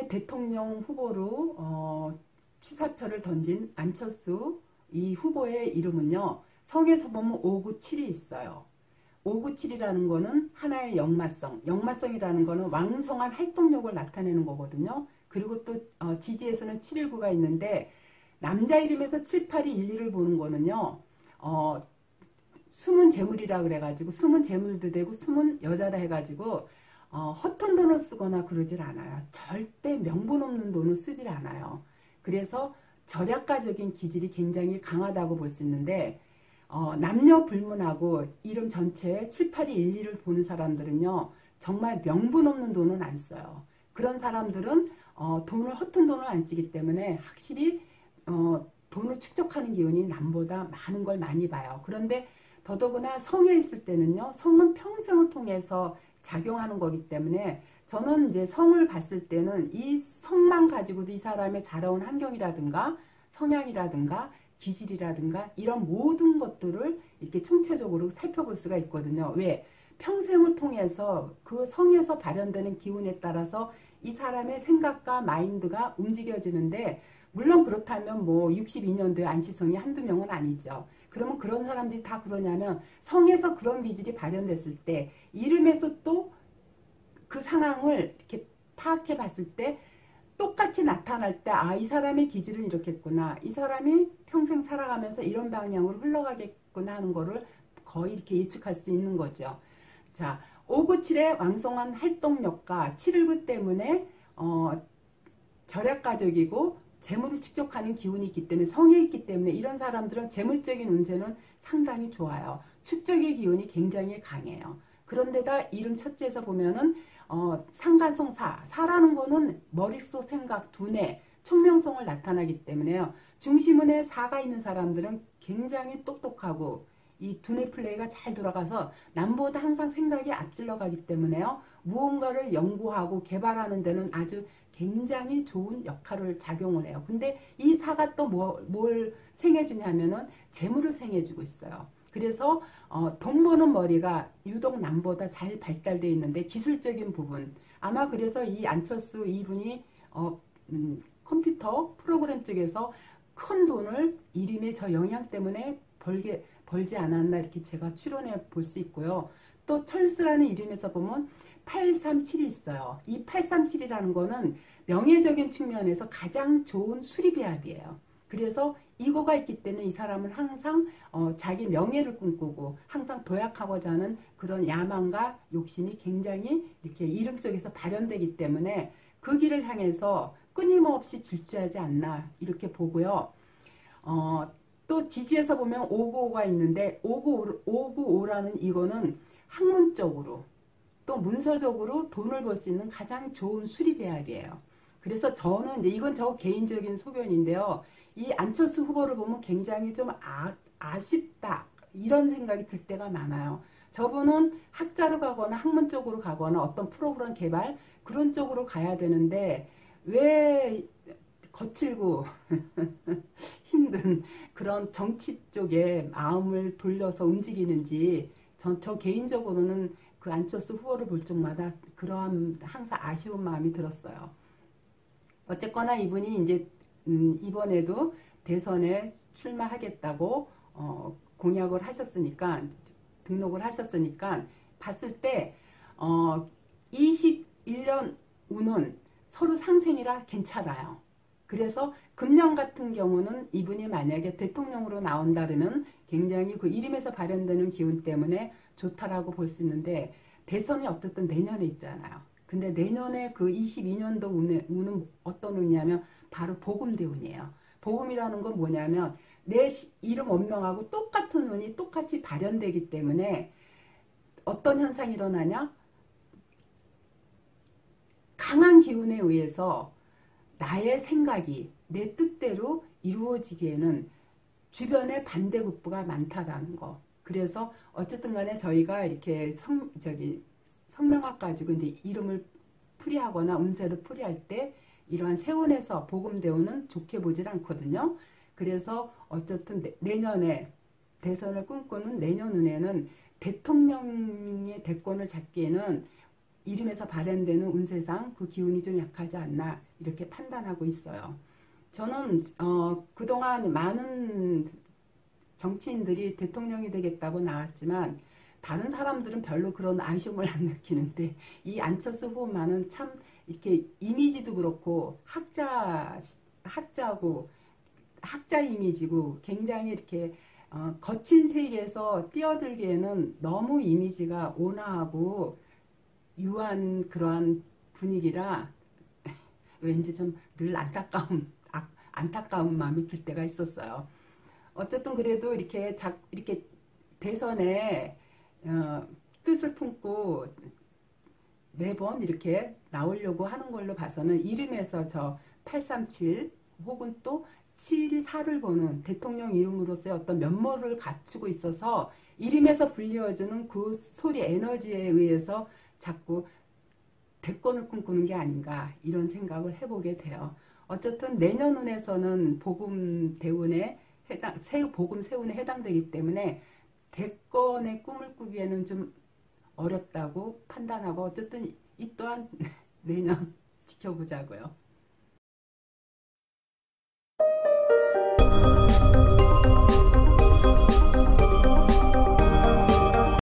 이번에 대통령 후보로 취사표를 던진 안철수 이 후보의 이름은요. 성에서 보면 597이 있어요. 597이라는 거는 하나의 역마성, 역마성이라는 거는 왕성한 활동력을 나타내는 거거든요. 그리고 또 지지에서는 719가 있는데 남자 이름에서 7, 8이 1, 2를 보는 거는요. 숨은 재물이라 그래가지고 숨은 재물도 되고 숨은 여자라 해가지고 허튼 돈을 쓰거나 그러질 않아요. 절대 명분 없는 돈을 쓰질 않아요. 그래서 절약가적인 기질이 굉장히 강하다고 볼 수 있는데 남녀 불문하고 이름 전체에 7, 8이 1, 2를 보는 사람들은요. 정말 명분 없는 돈은 안 써요. 그런 사람들은 허튼 돈을 안 쓰기 때문에 확실히 돈을 축적하는 기운이 남보다 많은 걸 많이 봐요. 그런데 더더구나 성에 있을 때는요. 성은 평생을 통해서 작용하는 거기 때문에 저는 이제 성을 봤을 때는 이 성만 가지고도 이 사람의 자라온 환경이라든가 성향이라든가 기질이라든가 이런 모든 것들을 이렇게 총체적으로 살펴볼 수가 있거든요. 왜? 평생을 통해서 그 성에서 발현되는 기운에 따라서 이 사람의 생각과 마인드가 움직여지는데 물론 그렇다면 뭐 62년도에 안시성이 한두 명은 아니죠. 그러면 그런 사람들이 다 그러냐면 성에서 그런 기질이 발현됐을 때 이름에서 또 그 상황을 이렇게 파악해 봤을 때 똑같이 나타날 때 이 사람의 기질은 이렇겠구나. 이 사람이 평생 살아가면서 이런 방향으로 흘러가겠구나 하는 거를 거의 이렇게 예측할 수 있는 거죠. 자, 597의 왕성한 활동력과 719 때문에 절약가족이고 재물을 축적하는 기운이 있기 때문에 성에 있기 때문에 이런 사람들은 재물적인 운세는 상당히 좋아요. 축적의 기운이 굉장히 강해요. 그런데다 이름 첫째에서 보면은 상간성사, 사라는 거는 머릿속 생각, 두뇌, 총명성을 나타나기 때문에요. 중심은에 사가 있는 사람들은 굉장히 똑똑하고 이 두뇌 플레이가 잘 돌아가서 남보다 항상 생각이 앞질러 가기 때문에요. 무언가를 연구하고 개발하는 데는 아주 굉장히 좋은 역할을 작용을 해요. 근데 이 사가 또 뭘 생해주냐면은 재물을 생해주고 있어요. 그래서 돈 버는 머리가 유독 남보다 잘 발달되어 있는데 기술적인 부분 아마 그래서 이 안철수 이분이 컴퓨터 프로그램 쪽에서 큰 돈을 이름의 저 영향 때문에 벌지 않았나 이렇게 제가 추론해 볼 수 있고요. 또 철수라는 이름에서 보면 837이 있어요. 이 837이라는 거는 명예적인 측면에서 가장 좋은 수리배합이에요. 그래서 이거가 있기 때문에 이 사람은 항상 자기 명예를 꿈꾸고 항상 도약하고자 하는 그런 야망과 욕심이 굉장히 이렇게 이름 속에서 발현되기 때문에 그 길을 향해서 끊임없이 질주하지 않나 이렇게 보고요. 또 지지에서 보면 595가 있는데 595라는 이거는 학문적으로 또 문서적으로 돈을 벌 수 있는 가장 좋은 수리배합이에요. 그래서 저는 이제 이건 저 개인적인 소견인데요. 이 안철수 후보를 보면 굉장히 좀 아쉽다 이런 생각이 들 때가 많아요. 저분은 학자로 가거나 학문 쪽으로 가거나 어떤 프로그램 개발 그런 쪽으로 가야 되는데 왜 거칠고 힘든 그런 정치 쪽에 마음을 돌려서 움직이는지 저 개인적으로는 그 안철수 후보를 볼 적마다 그러한 항상 아쉬운 마음이 들었어요. 어쨌거나 이분이 이제 이번에도 대선에 출마하겠다고 공약을 하셨으니까 등록을 하셨으니까 봤을 때 21년 운은 서로 상생이라 괜찮아요. 그래서 금년 같은 경우는 이분이 만약에 대통령으로 나온다면 굉장히 그 이름에서 발현되는 기운 때문에 좋다라고 볼 수 있는데 대선이 어쨌든 내년에 있잖아요. 근데 내년에 그 22년도 운은 어떤 운이냐면 바로 복음대운이에요. 복음이라는 건 뭐냐면 내 이름 원명하고 똑같은 운이 똑같이 발현되기 때문에 어떤 현상이 일어나냐? 강한 기운에 의해서 나의 생각이 내 뜻대로 이루어지기에는 주변에 반대급부가 많다라는 거. 그래서 어쨌든 간에 저희가 이렇게 성명학 가지고 이제 이름을 풀이하거나 운세를 풀이할 때 이러한 세운에서 복음대운은 좋게 보질 않거든요. 그래서 어쨌든 내년에 대선을 꿈꾸는 내년 운에는 대통령의 대권을 잡기에는 이름에서 발현되는 운세상 그 기운이 좀 약하지 않나 이렇게 판단하고 있어요. 저는 그동안 많은 정치인들이 대통령이 되겠다고 나왔지만 다른 사람들은 별로 그런 아쉬움을 안 느끼는데 이 안철수 후보만은 참 이렇게 이미지도 그렇고 학자고 학자 이미지고 굉장히 이렇게 거친 세계에서 뛰어들기에는 너무 이미지가 온화하고 유한 그러한 분위기라 왠지 좀 늘 안타까운 마음이 들 때가 있었어요. 어쨌든 그래도 이렇게 대선에 뜻을 품고 매번 이렇게 나오려고 하는 걸로 봐서는 이름에서 저 837 혹은 또 7이 4를 보는 대통령 이름으로서의 어떤 면모를 갖추고 있어서 이름에서 불리워지는 그 소리 에너지에 의해서 자꾸 대권을 꿈꾸는 게 아닌가 이런 생각을 해보게 돼요. 어쨌든 내년 운에서는 복음 대운에 복음 세운에 해당되기 때문에 대권의 꿈을 꾸기에는 좀 어렵다고 판단하고 어쨌든 이 또한 내년 지켜보자고요.